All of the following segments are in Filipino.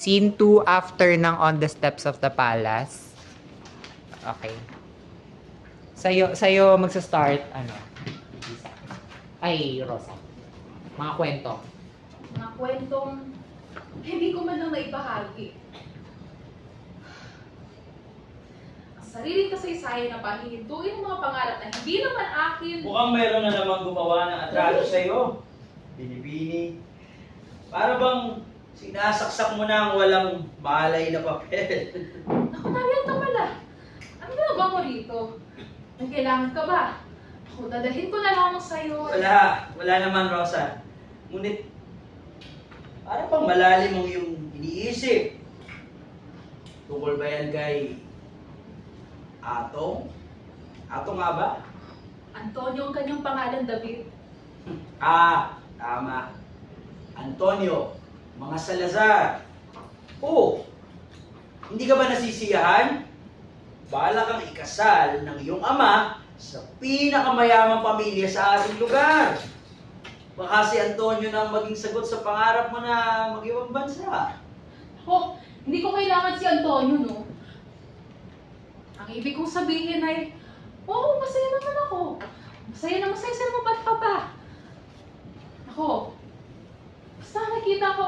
Scene 2 after ng On the Steps of the Palace. Okay. Sa'yo magsa-start, ano? Isa. Ay, Rosa. Mga kwento. Mga kwentong hindi ko man lang naibahagi. Ang sariling kasaysayan na pahihintuin ang mga pangarap na hindi naman akin. Mukhang meron na namang gumawa ng atraso sa'yo. Binibini. Para bang sinasaksak mo na ang walang malay na papel. Naku, Darian ka pala. Ano ginagawa mo rito? May kailangan ka ba? Ako, dadalhin ko na lamang sa'yo. Wala naman, Rosa. Ngunit, para bang malalim mong yung iniisip. Tungkol ba yan kay Atong? Atong nga ba? Antonio ang kanyang pangalan, David. Tama. Antonio, mga Salazar. Oh, hindi ka ba nasisiyahan? Bala kang ikasal ng iyong ama sa pinakamayamang pamilya sa ating lugar. Baka si Antonio na ang maging sagot sa pangarap mo na mag-ibang bansa. Ako, hindi ko kailangan si Antonio, no? Ang ibig kong sabihin ay, oo, masaya naman ako. Masaya na masaya sila mo, ba't ka pa? Ako, basta nakikita ko,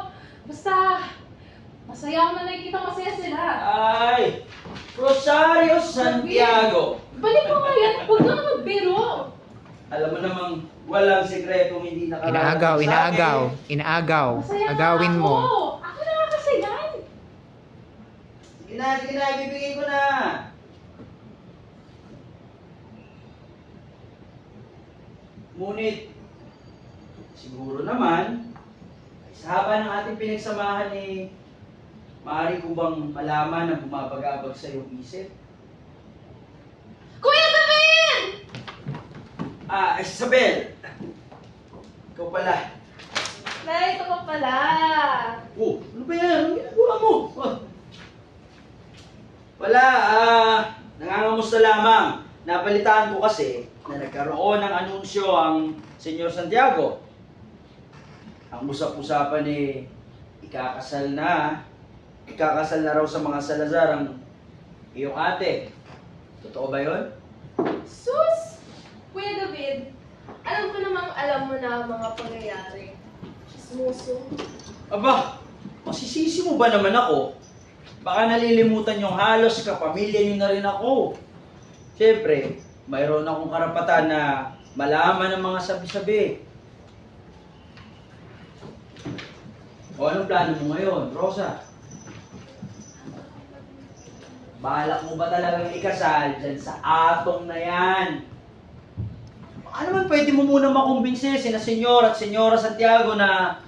basta masaya ako na nakikita masaya sila. Ay, Rosario Santiago. Balik mo nga yan, huwag na magbiro. Alam mo namang walang sekretong hindi nakarating Inaagaw. Masaya na Agawin mo. ako. Ako na nakakasayan. Sige na, ibibigay ko na. Ngunit, siguro naman, sa haba ng ating pinagsamahan maaari ko bang malaman na bumabagabag sa iyong isip? Kuya David! Isabel! Ikaw pala. Nay, ito ka pala. Oh, ano ba yan? Anong ginagawa mo? Wala, nangangamusta lamang. Napalitaan ko kasi na nagkaroon ng anunsyo ang Senyor Santiago. Ang usap-usapan ikakasal na raw sa mga Salazar ang iyong ate. Totoo ba yun? Sus! Kuya David, alam ko namang alam mo na ang mga pangyayari. Chismoso. Aba, masisisi mo ba naman ako? Baka nalilimutan yung halos kapamilya niyo na rin ako. Siyempre, mayroon akong karapatan na malaman ang mga sabi-sabi. O anong plano mo ngayon, Rosa? Balak mo ba talagang ikasal dyan sa Atong na yan? Baka naman pwede mo muna makumbinse sina Senyor at Senyora Santiago na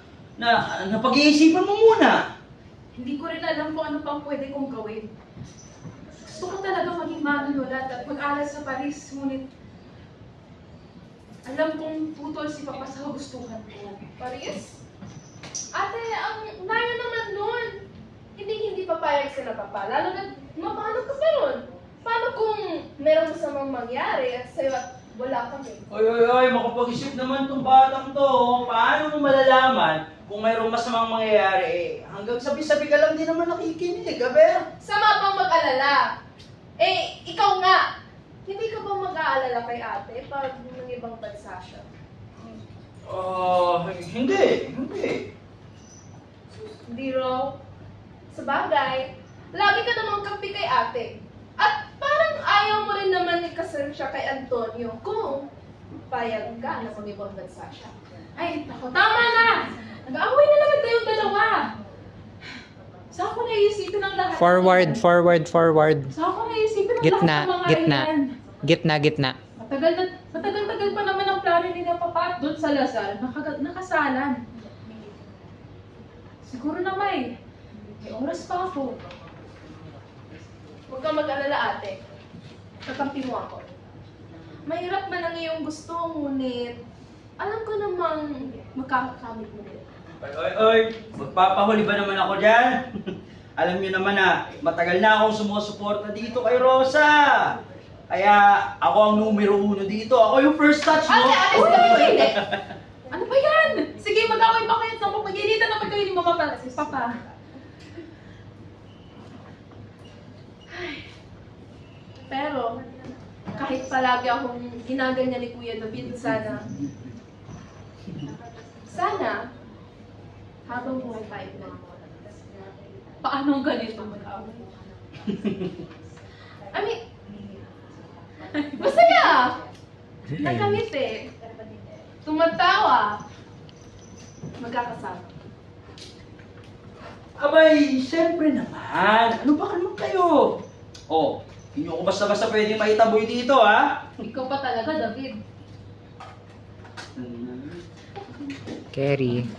pag-iisipan mo muna. Hindi ko rin alam kung ano pang pwede kong gawin. Gusto ko talaga maging manunulat at mag-aral sa Paris, ngunit alam kong putol si Papa sa gustuhan ko. Paris? Ate, ang naya naman nun. Hindi papayag sila papa. Lalo na mapano ka pa nun. Paano kung merong masamang mangyari at sa'yo at wala kami? Oy, makapag-isip naman tong batang to. Paano mo malalaman kung mayroong masamang mangyayari? Hanggang sabi-sabi ka lang din naman nakikinig, aber. Sama pang mag-alala. Eh, ikaw nga. Hindi ka ba mag-aalala kay ate pag ng ibang bansa siya? Hindi. Hindi raw. Sa bagay, lagi ka namang kampi kay ate. At parang ayaw mo rin naman ikasal siya kay Antonio kung payag ka na mag-ibang bansa siya. Ay, ako, tama na! Nag-aaway na naman kayong dalawa. Saan ko naiisipin ang lahat? Forward. Saan ko naiisipin ang lahat ng mga yan? Gitna. Matagal-tagal pa naman ang plano ni na Papa at doon sa Lasal, nakasalan. Siguro na may oras pa ako. Huwag kang mag-alala ate. Kakampi mo ako. Mahirap man ang iyong gusto, ngunit alam ko namang magkakakamit mo din. Oy, magpapahuli ba naman ako dyan? Alam niyo naman na matagal na akong sumusuporta dito kay Rosa. Kaya ako ang numero 1 dito. Ako yung first touch mo. Ate, Uy! Ano ba yan? Sige, mag-away pa kayo. Pag-initan naman kayo ni Mama Papa. Pero, kahit palagi akong ginaganyan ni Kuya David, sana, habang buhay tayo na. Paano ganito mag-away? I mean, masaya! Nakangiti. Tumatawa. Magkakasama. Abay, siyempre naman. Ano ba naman kayo? Oh, hindi ko basta-basta pwedeng maitaboy dito, ha? Ikaw pa talaga, David. Kerry.